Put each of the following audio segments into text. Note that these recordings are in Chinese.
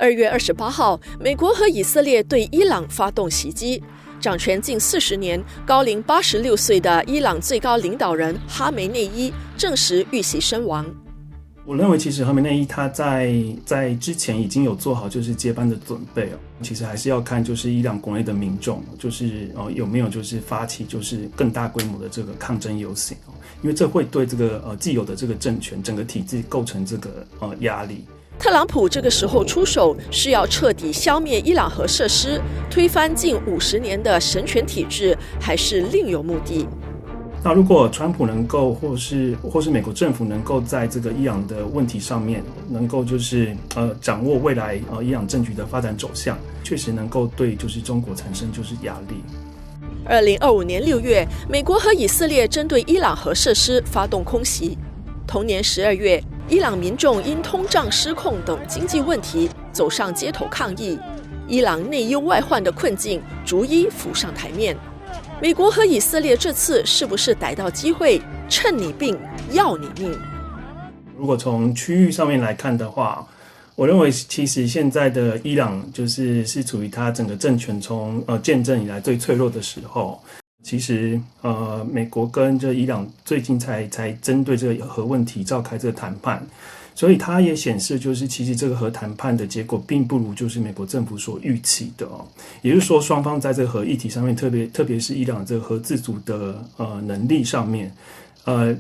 2月28号，美国和以色列对伊朗发动袭击。掌权近40年、高龄86岁的伊朗最高领导人哈梅内伊证实遇袭身亡。我认为其实哈梅内伊他在之前已经有做好就是接班的准备哦。其实还是要看就是伊朗国内的民众就是有没有就是发起就是更大规模的这个抗争游行哦，因为这会对这个既有的这个政权整个体制构成这个压力。特朗普这个时候出手是要彻底消灭伊朗核设施，推翻近50年的神权体制，还是另有目的？那如果川普能够或是美国政府能够在这个伊朗的问题上面能够就是掌握未来伊朗政局的发展走向，确实能够对就是中国产生就是压力。2025年6月，美国和以色列针对伊朗核设施发动空袭。同年12月，伊朗民众因通胀失控等经济问题走上街头抗议，伊朗内忧外患的困境逐一浮上台面。美国和以色列这次是不是逮到机会，趁你病要你命？如果从区域上面来看的话，我认为其实现在的伊朗是处于它整个政权从建政以来最脆弱的时候。其实美国跟这伊朗最近才针对这个核问题召开这个谈判，所以它也显示就是其实这个核谈判的结果并不如就是美国政府所预期的哦。也就是说，双方在这个核议题上面，特别是伊朗这个核自主的能力上面，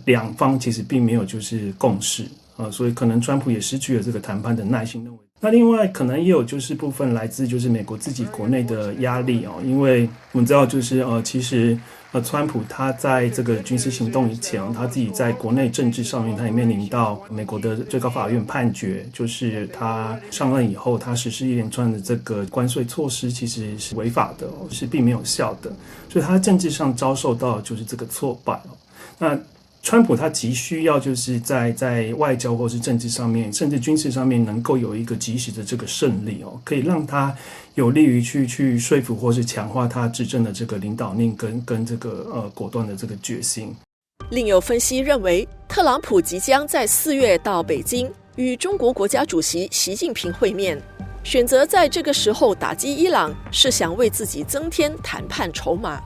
两方其实并没有就是共识所以可能川普也失去了这个谈判的耐心。那另外可能也有就是部分来自就是美国自己国内的压力哦，因为我们知道就是其实川普他在这个军事行动以前他自己在国内政治上面他也面临到美国的最高法院判决，就是他上任以后他实施一连串的这个关税措施其实是违法的是并没有效的，所以他政治上遭受到就是这个挫败那川普他急需要就是在外交或是政治上面甚至军事上面能够有一个及时的这个胜利可以让他有利于去说服或是强化他执政的这个领导力跟这个果断的这个决心。另有分析认为，特朗普即将在4月到北京与中国国家主席习近平会面，选择在这个时候打击伊朗，是想为自己增添谈判筹码。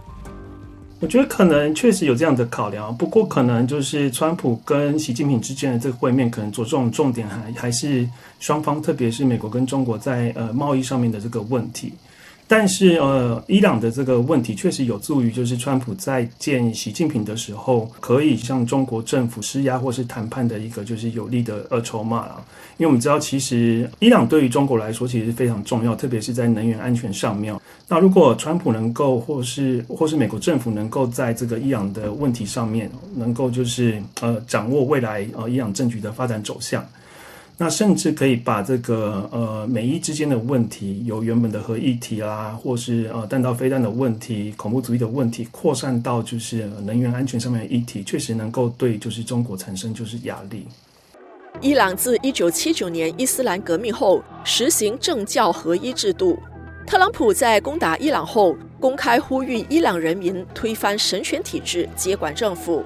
我觉得可能确实有这样的考量，不过可能就是川普跟习近平之间的这个会面，可能着重重点还是双方，特别是美国跟中国在贸易上面的这个问题。但是伊朗的这个问题确实有助于就是川普在见习近平的时候，可以向中国政府施压或是谈判的一个就是有力的筹码啦。因为我们知道其实伊朗对于中国来说其实是非常重要，特别是在能源安全上面。那如果川普能够或是美国政府能够在这个伊朗的问题上面能够就是掌握未来伊朗政局的发展走向，那甚至可以把这个美伊之间的问题，由原本的核议题啦，或是弹道飞弹的问题、恐怖主义的问题，扩散到就是能源安全上面的议题，确实能够对就是中国产生就是压力。伊朗自1979年伊斯兰革命后实行政教合一制度，特朗普在攻打伊朗后，公开呼吁伊朗人民推翻神权体制，接管政府。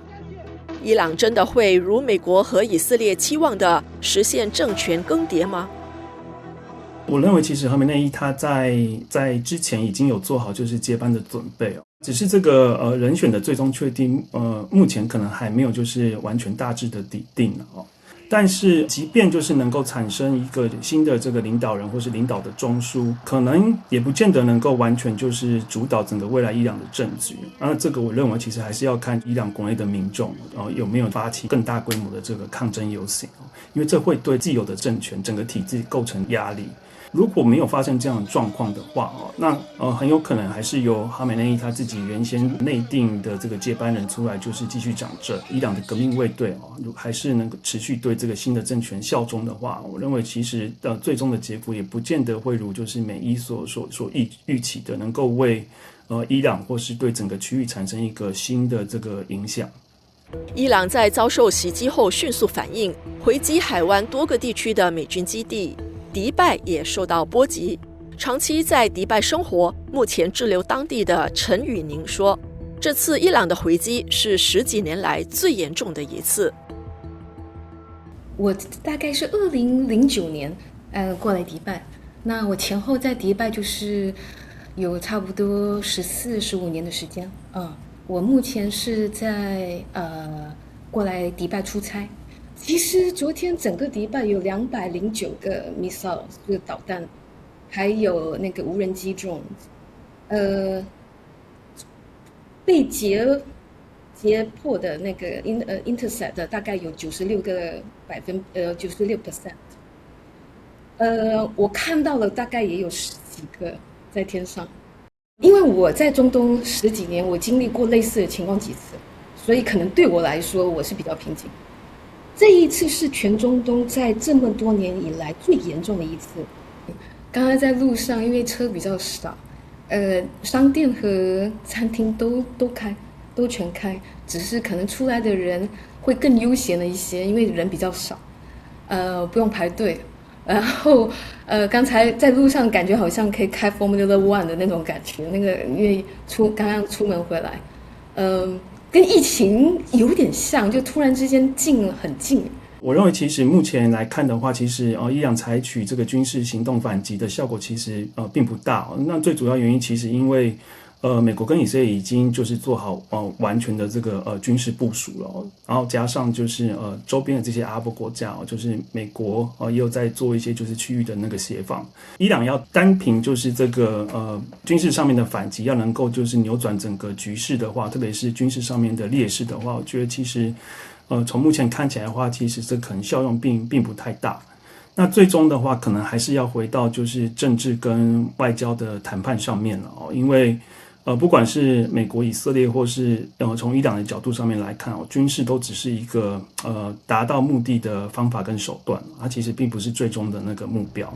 伊朗真的会如美国和以色列期望的实现政权更迭吗？我认为其实哈梅内伊他在之前已经有做好就是接班的准备只是这个人选的最终确定目前可能还没有就是完全大致的底定但是即便就是能够产生一个新的这个领导人或是领导的中枢，可能也不见得能够完全就是主导整个未来伊朗的政局。这个我认为其实还是要看伊朗国内的民众有没有发起更大规模的这个抗争游行因为这会对既有的政权整个体制构成压力。如果没有发生这样的状况的话那很有可能还是由哈梅内伊他自己原先内定的这个接班人出来就是继续掌政。伊朗的革命卫队还是能够持续对这个新的政权效忠的话，我认为其实最终的结果也不见得会如就是美伊所预期的能够为伊朗或是对整个区域产生一个新的这个影响。伊朗在遭受袭击后迅速反应，回击海湾多个地区的美军基地，迪拜也受到波及。长期在迪拜生活，目前滞留当地的陈宇宁说，这次伊朗的回击是10几年来最严重的一次。我大概是2009年过来迪拜，那我前后在迪拜就是有差不多14、15年的时间。我目前是在过来迪拜出差。其实昨天整个迪拜有209个 missile 就是导弹，还有那个无人机 drone，被截破的那个intercept 的大概有96%。我看到了大概也有10几个在天上。因为我在中东10几年，我经历过类似的情况几次，所以可能对我来说我是比较平静。这一次是全中东在这么多年以来最严重的一次。刚刚在路上，因为车比较少，商店和餐厅都全开，只是可能出来的人会更悠闲了一些，因为人比较少，不用排队。然后刚才在路上感觉好像可以开 Formula One 的那种感觉，那个因为刚刚出门回来，跟疫情有点像，就突然之间很近。我认为其实目前来看的话，其实伊朗采取这个军事行动反击的效果其实并不大。那最主要原因其实因为美国跟以色列已经就是做好完全的这个军事部署了，然后加上就是周边的这些阿拉伯国家就是美国也有在做一些就是区域的那个协防。伊朗要单凭就是这个军事上面的反击，要能够就是扭转整个局势的话，特别是军事上面的劣势的话，我觉得其实从目前看起来的话，其实这可能效用并不太大。那最终的话，可能还是要回到就是政治跟外交的谈判上面了因为不管是美国、以色列，或是从伊朗的角度上面来看军事都只是一个达到目的的方法跟手段，它其实并不是最终的那个目标。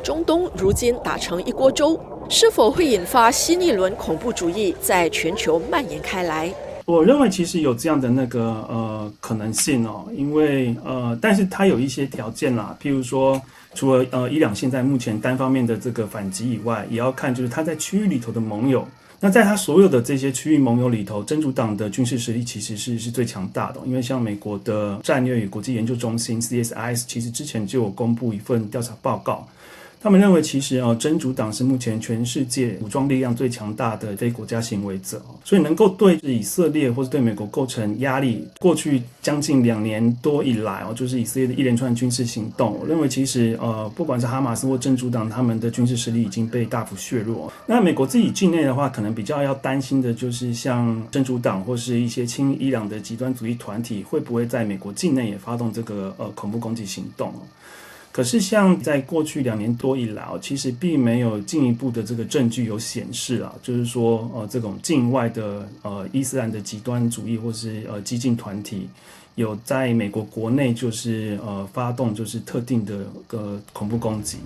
中东如今打成一锅粥，是否会引发新一轮恐怖主义在全球蔓延开来？我认为其实有这样的那个可能性因为但是它有一些条件啦，譬如说除了伊朗现在目前单方面的这个反击以外，也要看就是它在区域里头的盟友。那在它所有的这些区域盟友里头，真主党的军事实力其实是最强大的，因为像美国的战略与国际研究中心 CSIS 其实之前就有公布一份调查报告。他们认为，其实真主党是目前全世界武装力量最强大的非国家行为者，所以能够对以色列或是对美国构成压力。过去将近2年多以来就是以色列的一连串军事行动，我认为其实不管是哈马斯或真主党，他们的军事实力已经被大幅削弱。那美国自己境内的话，可能比较要担心的就是像真主党或是一些亲伊朗的极端主义团体，会不会在美国境内也发动这个恐怖攻击行动。可是像在过去2年多以来其实并没有进一步的这个证据有显示就是说这种境外的伊斯兰的极端主义或是激进团体有在美国国内就是发动就是特定的恐怖攻击。